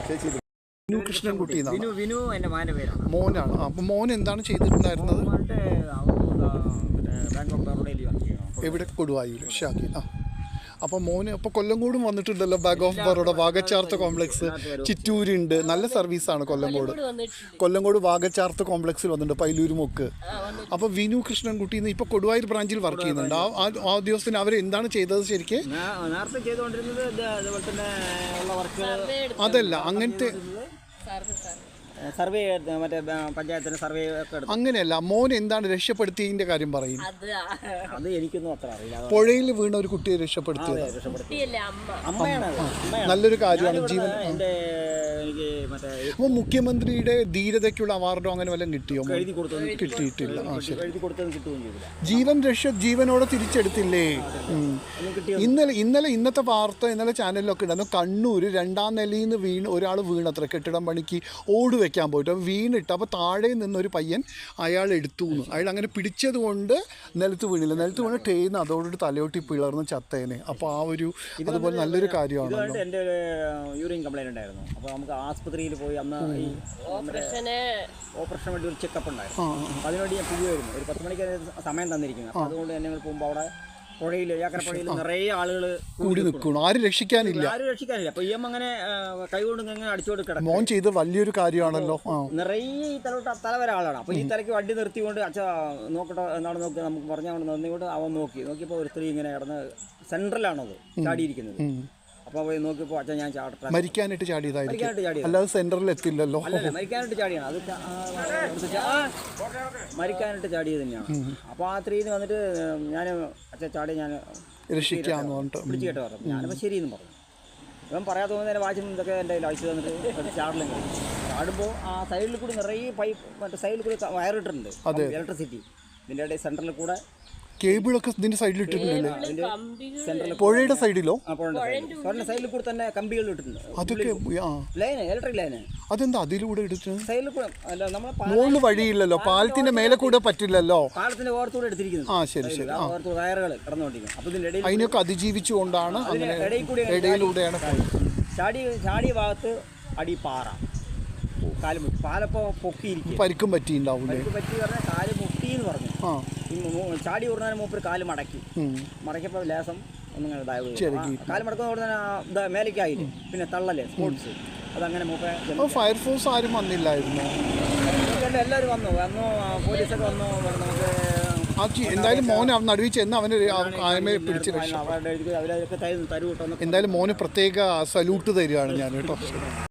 ചേച്ചി വിനു കൃഷ്ണൻകുട്ടി വിനു എൻ്റെ മോൻ്റെ പേരാണ്. മോനാണ്. അപ്പം മോൻ എന്താണ് ചെയ്തിട്ടുണ്ടായിരുന്നത്? ബാങ്ക് ഓഫ് ബറോഡയിൽ വർക്ക് ചെയ്യണം. എവിടെ? കൊടുവായൂർ ഷാക്കി. അപ്പോൾ മോന് ഇപ്പോൾ കൊല്ലംകോടും വന്നിട്ടുണ്ടല്ലോ. ബാങ്ക് ഓഫ് ബറോഡ വാഗച്ചാർത്ത് കോംപ്ലക്സ് ചിറ്റൂരുണ്ട്. നല്ല സർവീസാണ് കൊല്ലംകോട് വാഗച്ചാർത്ത് കോംപ്ലക്സിൽ വന്നിട്ടുണ്ട്, പൈലൂർ മുക്ക്. അപ്പോൾ വിനു കൃഷ്ണൻകുട്ടി ഇപ്പോൾ കൊടുവായൂർ ബ്രാഞ്ചിൽ വർക്ക് ചെയ്യുന്നുണ്ട്. ആ ദിവസത്തിന് അവർ എന്താണ് ചെയ്തത് ശരിക്കും? നേരത്തെ ചെയ്തുകൊണ്ടിരുന്നത് അതുപോലെ തന്നെ ഉള്ള വർക്ക് അതല്ല, അങ്ങനത്തെ സർവേ, മറ്റേ പഞ്ചായത്തിന് സർവേ ഒക്കെ എടുത്തു. അങ്ങനെയല്ല, മോൻ എന്താണ് രക്ഷപ്പെടുത്തിയതിന്റെ കാര്യം പറയും. അത് എനിക്കൊന്നും അത്ര അറിയില്ല. പുഴയിൽ വീണ ഒരു കുട്ടിയെ രക്ഷപ്പെടുത്തിയത് അമ്മയാണ്. നല്ലൊരു കാര്യമാണ്. ജീവൻ. എനിക്ക് അപ്പോൾ മുഖ്യമന്ത്രിയുടെ ധീരതയ്ക്കുള്ള അവാർഡോ അങ്ങനെ വല്ലതും കിട്ടിയോ? കിട്ടിയിട്ടില്ല. ജീവൻ ജീവനോടെ തിരിച്ചെടുത്തില്ലേ? ഇന്നത്തെ വാർത്ത ഇന്നലെ ചാനലിലൊക്കെ ഉണ്ടായിരുന്നു. കണ്ണൂർ 2ാം നിലയിൽ നിന്ന് ഒരാൾ വീണത്ര കെട്ടിടം പണിക്ക് ഓട് വെക്കാൻ പോയിട്ട് വീണിട്ട്. അപ്പോൾ താഴെ നിന്നൊരു പയ്യൻ അയാൾ എടുത്തു. അയാൾ അങ്ങനെ പിടിച്ചത് കൊണ്ട് നിലത്ത് വീണില്ല. നിലത്ത് വീണ് ട്രെയിൻ അതോടൊരു തലയോട്ടി പിളർന്ന് ചത്തേനെ. അപ്പോൾ അതുപോലെ നല്ലൊരു കാര്യമാണ്. എൻ്റെ ഒരു യൂറിൻ കംപ്ലൈൻറ്റ് ഉണ്ടായിരുന്നു. അപ്പോൾ നമുക്ക് ആസ്പത്രിയിൽ പോയി അന്ന് ഈ ഓപ്പറേഷൻ വേണ്ടി ഒരു ചെക്കപ്പ് ഉണ്ടായിരുന്നു. അപ്പോൾ അതിനുവേണ്ടി ഞാൻ പോകുമായിരുന്നു. ഒരു 10 മണിക്ക് സമയം തന്നിരിക്കുന്നത്. അപ്പോൾ അതുകൊണ്ട് തന്നെ ഞങ്ങൾ പോകുമ്പോൾ അവിടെ പുഴയിൽ യാക്കരപ്പുഴയിൽ നിറയെ ആളുകൾ കൂടി നിൽക്കണം. ആരും രക്ഷിക്കാനില്ല. അപ്പോൾ അങ്ങനെ കൈകൊണ്ട് ഇങ്ങനെ അടിച്ചോണ്ട് കിടക്കും. മോൻ ചെയ്ത് വലിയൊരു കാര്യമാണല്ലോ. നിറയെ ഈ തലവരെ ആളാണ്. അപ്പോൾ ഈ തലയ്ക്ക് വണ്ടി നിർത്തിക്കൊണ്ട് അച്ഛാ നോക്കട്ടെ എന്നാണ് നോക്കുക നമുക്ക് പറഞ്ഞാൽ നിന്നുകൊണ്ട് അവൻ നോക്കിയപ്പോൾ ഒരു സ്ത്രീ ഇങ്ങനെ കിടന്ന് സെൻട്രലാണത് ചാടിയിരിക്കുന്നത്. അപ്പോൾ പോയി നോക്കിയപ്പോൾ അച്ഛൻ ഞാൻ ചാടട്ടെ. മരിക്കാനായിട്ട് ചാടിയതായിരിക്കും, അല്ലാതെ സെൻറ്ററിൽ എത്തില്ലല്ലോ. അല്ലല്ല, മരിക്കാനായിട്ട് ചാടിയാണ്. അത് മരിക്കാനായിട്ട് ചാടിയത് തന്നെയാണ്. അപ്പോൾ ആ സ്ത്രീന് വന്നിട്ട് ഞാൻ അച്ഛൻ ചാടി, ഞാൻ രക്ഷിക്കാമെന്ന് പറഞ്ഞിട്ട് പിടിച്ചു കേട്ടോ പറഞ്ഞു. ഞാനിപ്പോൾ ശരിയെന്ന് പറഞ്ഞു. ഇവൻ പറയാതെ തോന്നുന്നതിന് വാച്ചും ഇതൊക്കെ എൻ്റെ അയച്ചു തന്നിട്ട് ചാടലും കഴിഞ്ഞു. ചാടുമ്പോൾ ആ സൈഡിൽ കൂടി നിറയെ പൈപ്പ്, മറ്റേ സൈഡിൽ കൂടി വയറിട്ടിട്ടുണ്ട്, ഇലക്ട്രിസിറ്റി. ഇതിൻ്റെ ഇടയിൽ സെൻറ്ററിൽ കൂടെ കേബിളൊക്കെ ഇതിന്റെ സൈഡിൽ ഇട്ടിട്ടുണ്ടല്ലേ? പുഴയുടെ സൈഡിലോ? സൈഡിൽ കൂടെ തന്നെ കമ്പികൾ ഇട്ടിട്ടുണ്ട്. അതൊക്കെ ലൈന്, ഇലക്ട്രിക് ലൈന്. അതെന്താ അതിലൂടെ എടുത്തിട്ടുണ്ട്? സൈഡിൽ കൂടെ അല്ല, നമ്മളെ മുകളിൽ വഴിയില്ലല്ലോ, പാലത്തിന്റെ മേലെ കൂടെ പറ്റില്ലല്ലോ. പാലത്തിന്റെ ഓരത്തൂടെ എടുത്തിരിക്കുന്നത്. ശരി ശരി. വയറുകൾ കിടന്നുകൊണ്ടിരിക്കും. അപ്പൊ ഇതിന്റെ ഇടയിൽ അതിനൊക്കെ അതിജീവിച്ചുകൊണ്ടാണ് ഇടയിലൂടെയാണ് ചാടിയ ഭാഗത്ത് അടിപ്പാറ, കാല് പാലപ്പോ പൊക്കിയിരിക്കും. പരിക്കും പറ്റിയിട്ടുണ്ടാവും. പറ്റി പറഞ്ഞാൽ കാല് മുട്ടി എന്ന് പറഞ്ഞു. ചാടി ഉടനെ മൂപ്പര് കാല് മടക്കിയപ്പോൾ ലേസം ഒന്നിങ്ങനെ കാല് മടക്കുന്ന തന്നെ മേലേക്കായില്ലേ. പിന്നെ തള്ളല്ലേ സ്പോർട്സ്, അതങ്ങനെ മൂപ്പ. ഫയർഫോഴ്സ് ആരും വന്നില്ലായിരുന്നു? എല്ലാവരും വന്നു. പോലീസൊക്കെ വന്നു. നമുക്ക് എന്തായാലും മോനെ നടുവിൽ ചെന്ന് അവനെ പിടിച്ച് രക്ഷ. എന്തായാലും മോന് പ്രത്യേക സല്യൂട്ട് തരികയാണ് ഞാൻ കേട്ടോ.